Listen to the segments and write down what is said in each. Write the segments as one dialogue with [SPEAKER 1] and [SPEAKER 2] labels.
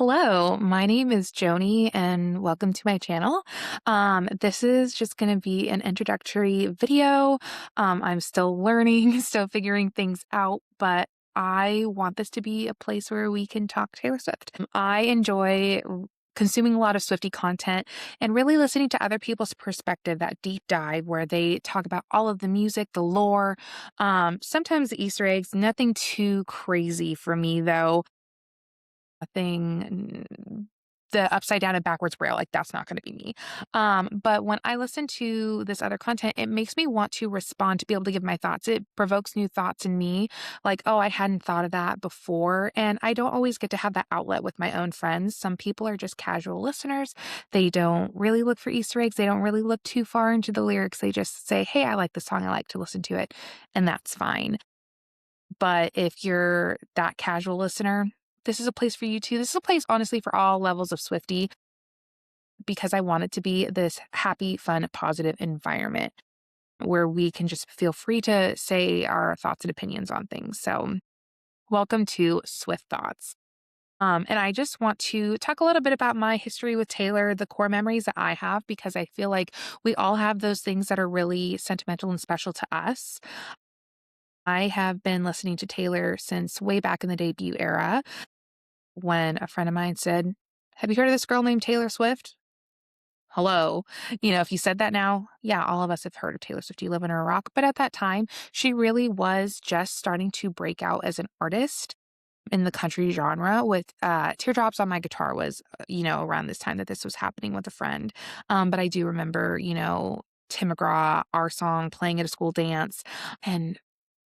[SPEAKER 1] Hello, my name is Joni and welcome to my channel. This is just going to be an introductory video. I'm still learning, still figuring things out, but I want this to be a place where we can talk Taylor Swift. I enjoy consuming a lot of Swiftie content and really listening to other people's perspective, that deep dive where they talk about all of the music, the lore, sometimes the Easter eggs, nothing too crazy for me though. Thing, the upside down and backwards braille, like that's not going to be me. But when I listen to this other content, it makes me want to respond, to be able to give my thoughts. It provokes new thoughts in me, like, oh, I hadn't thought of that before. And I don't always get to have that outlet with my own friends. Some people are just casual listeners. They don't really look for Easter eggs. They don't really look too far into the lyrics. They just say, hey, I like the song. I like to listen to it. And that's fine. But if you're that casual listener, this is a place for you too. This is a place, honestly, for all levels of Swiftie, because I want it to be this happy, fun, positive environment where we can just feel free to say our thoughts and opinions on things. So, welcome to Swift Thoughts. And I just want to talk a little bit about my history with Taylor, the core memories that I have, because I feel like we all have those things that are really sentimental and special to us. I have been listening to Taylor since way back in the debut era, when a friend of mine said, have you heard of this girl named Taylor Swift? Hello. If you said that now, yeah, all of us have heard of Taylor Swift. You live under a rock. But at that time, she really was just starting to break out as an artist in the country genre with Teardrops on My Guitar was, around this time that this was happening with a friend. But I do remember, Tim McGraw, our song playing at a school dance, and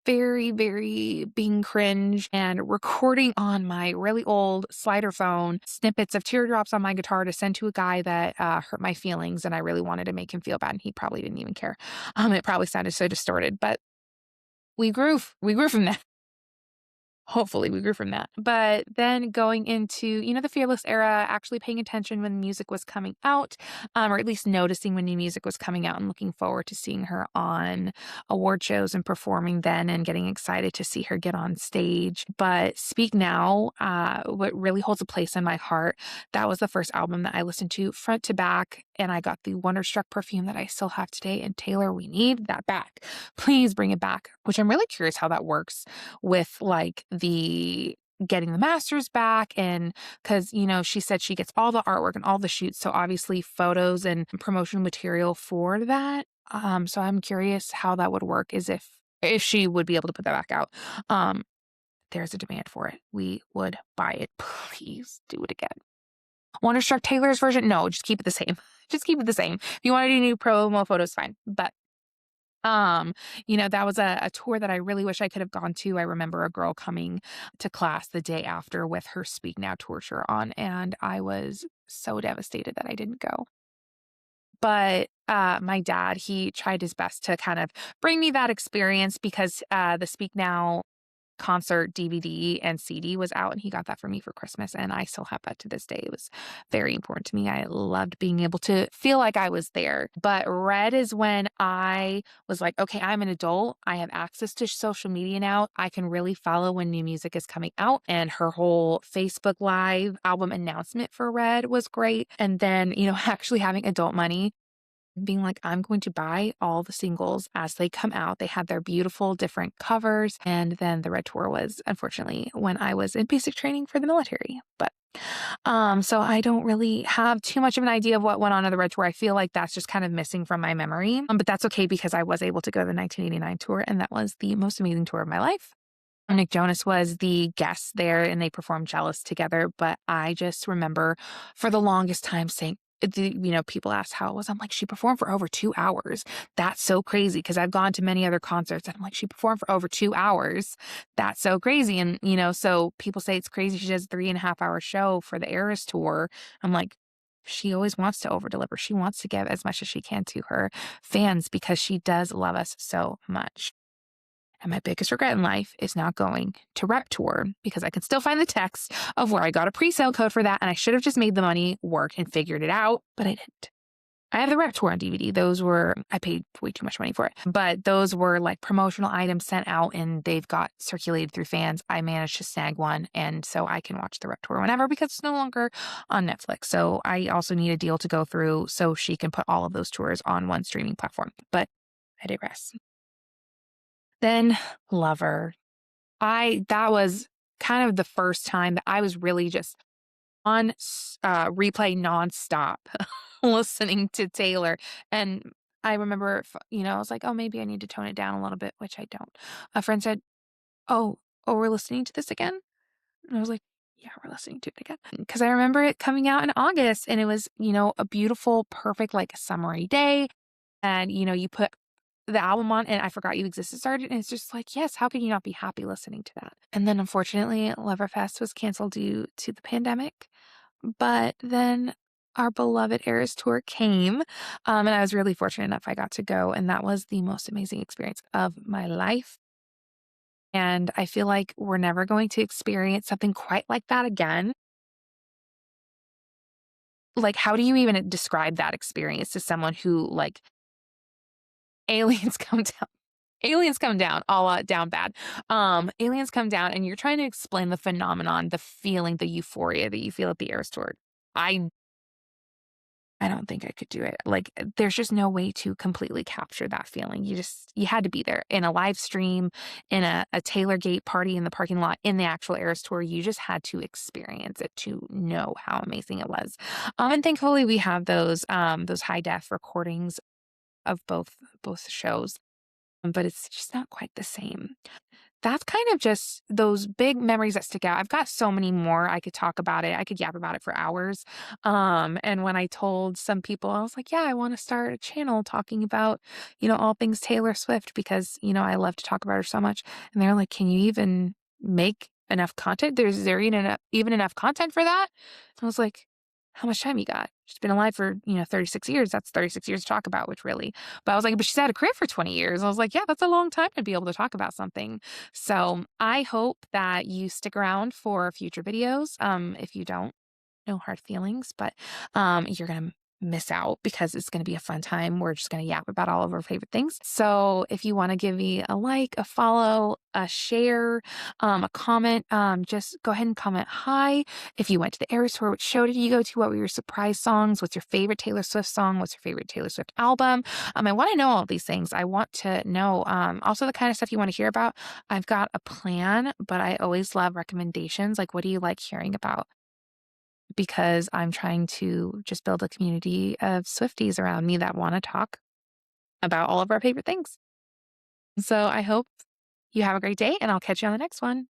[SPEAKER 1] very, very being cringe and recording on my really old slider phone snippets of Teardrops on My Guitar to send to a guy that hurt my feelings, and I really wanted to make him feel bad, and he probably didn't even care. It probably sounded so distorted, but we grew from that. Hopefully, we grew from that. But then going into, the Fearless era, actually paying attention when music was coming out, or at least noticing when new music was coming out and looking forward to seeing her on award shows and performing then and getting excited to see her get on stage. But Speak Now, what really holds a place in my heart, that was the first album that I listened to front to back, and I got the Wonderstruck perfume that I still have today. And Taylor, we need that back. Please bring it back, which I'm really curious how that works with like the getting the masters back. And because she said she gets all the artwork and all the shoots, so obviously photos and promotional material for that. So I'm curious how that would work, is if she would be able to put that back out. There's a demand for it. We would buy it. Please do it again. Wonderstruck Taylor's version, no, just keep it the same. Just keep it the same. If you want to do new promo photos, fine. But that was a tour that I really wish I could have gone to. I remember a girl coming to class the day after with her Speak Now tour shirt on, and I was so devastated that I didn't go. But my dad, he tried his best to kind of bring me that experience, because the Speak Now concert DVD and CD was out, and he got that for me for Christmas, and I still have that to this day. It was very important to me. I loved being able to feel like I was there. But Red is when I was like, okay, I'm an adult. I have access to social media now. I can really follow when new music is coming out, and her whole Facebook Live album announcement for Red was great. And then, actually having adult money, being like, I'm going to buy all the singles as they come out. They had their beautiful different covers. And then the Red Tour was, unfortunately, when I was in basic training for the military. But so I don't really have too much of an idea of what went on in the Red Tour. I feel like that's just kind of missing from my memory. But that's okay, because I was able to go to the 1989 tour, and that was the most amazing tour of my life. Nick Jonas was the guest there, and they performed Jealous together. But I just remember for the longest time saying, people ask how it was. I'm like, she performed for over 2 hours. That's so crazy, because I've gone to many other concerts and I'm like, she performed for over 2 hours. That's so crazy. And, so people say it's crazy she does a 3.5 hour show for the Eras tour. I'm like, she always wants to over deliver. She wants to give as much as she can to her fans, because she does love us so much. And my biggest regret in life is not going to Rep Tour, because I can still find the text of where I got a pre-sale code for that, and I should have just made the money work and figured it out, but I didn't. I have the Rec Tour on DVD. Those were I paid way too much money for it, but those were, like, promotional items sent out, and they've got circulated through fans. I managed to snag one, and so I can watch the Rec Tour whenever because it's no longer on Netflix. So I also need a deal to go through so she can put all of those tours on one streaming platform, but I digress. Then Lover. I that was kind of the first time that I was really just on replay nonstop listening to Taylor, and I remember I was like, "Oh, maybe I need to tone it down a little bit," which I don't. A friend said, "Oh, we're listening to this again?" And I was like, "Yeah, we're listening to it again." Because I remember it coming out in August, and it was, a beautiful, perfect, like, summery day, and, you put the album on, and I Forgot You Existed started, and it's just like, yes, how can you not be happy listening to that? And then unfortunately, Loverfest was canceled due to the pandemic. But then our beloved Eras Tour came, and I was really fortunate enough I got to go, and that was the most amazing experience of my life. And I feel like we're never going to experience something quite like that again. Like, how do you even describe that experience to someone who, like, aliens come down? Aliens come down, a la Down Bad. Aliens come down, and you're trying to explain the phenomenon, the feeling, the euphoria that you feel at the Eras Tour. I I don't think I could do it. Like, there's just no way to completely capture that feeling. You had to be there in a live stream, in a Taylor party in the parking lot, in the actual Eras Tour. You just had to experience it to know how amazing it was. And thankfully, we have those high def recordings of both shows, but it's just not quite the same. That's kind of just those big memories that stick out. I've got so many more I could talk about it. I could yap about it for hours. And when I told some people, I was like, yeah, I want to start a channel talking about, all things Taylor Swift because, I love to talk about her so much. And they're like, can you even make enough content? Is there even enough content for that? I was like, how much time you got? She's been alive for, 36 years. That's 36 years to talk about, which really, but I was like, but she's had a career for 20 years. I was like, yeah, that's a long time to be able to talk about something. So I hope that you stick around for future videos. If you don't, no hard feelings, but you're gonna miss out because it's gonna be a fun time. We're just gonna yap about all of our favorite things. So if you want to give me a like, a follow, a share, a comment, just go ahead and comment hi. If you went to the Eras Tour, which show did you go to? What were your surprise songs? What's your favorite Taylor Swift song? What's your favorite Taylor Swift album? I want to know all these things. I want to know also the kind of stuff you want to hear about. I've got a plan, but I always love recommendations. Like, what do you like hearing about? Because I'm trying to just build a community of Swifties around me that want to talk about all of our favorite things. So I hope you have a great day, and I'll catch you on the next one.